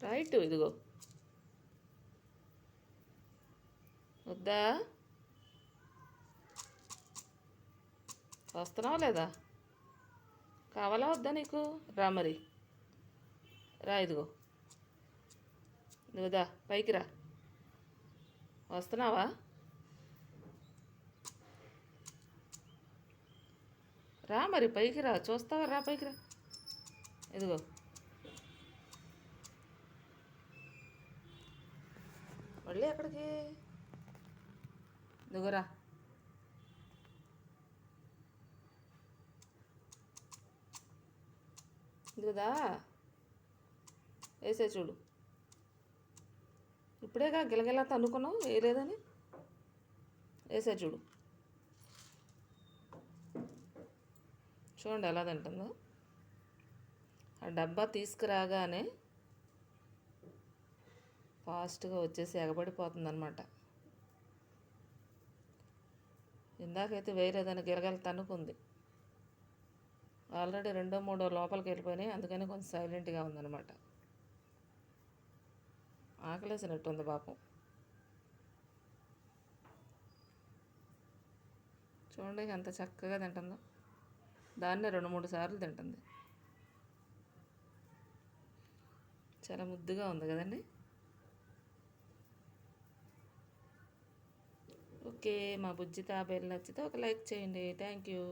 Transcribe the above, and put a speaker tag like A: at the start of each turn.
A: Right ఇదిగో. వద్దా? వస్తున్నావా లేదా? కావాలా వద్దా నీకు? రా మరి, రా ఇదిగో. ఇదిగోదా, పైకి రా. వస్తున్నావా? రా మరి, పైకి రా. చూస్తావా? రా పైకి రా. ఇదిగో. మళ్ళీ ఎక్కడికి? ఇదిగోరా. ఇదిగోదా, వేసే చూడు. ఇప్పుడేగా గిలగిలా తన్నుకున్నావు వేయలేదని. వేసే చూడు. చూడండి ఎలా తింటుందో. ఆ డబ్బా తీసుకురాగానే ఫాస్ట్గా వచ్చేసి ఎగబడిపోతుంది అనమాట. ఇందాకైతే వేరేదని గిలగిల తన్నుకుంది. ఆల్రెడీ 2, 3 లోపలికి వెళ్ళిపోయినాయి. అందుకని కొంచెం సైలెంట్గా ఉందన్నమాట. ఆకలేసినట్టుంది పాపం. చూడండి ఎంత చక్కగా తింటుందో. దాన్నే 2, 3 సార్లు తింటుంది. చాలా ముద్దుగా ఉంది కదండి. ఓకే, మా బుజ్జి తాబేలు నచ్చితే ఒక లైక్ చేయండి. Thank you.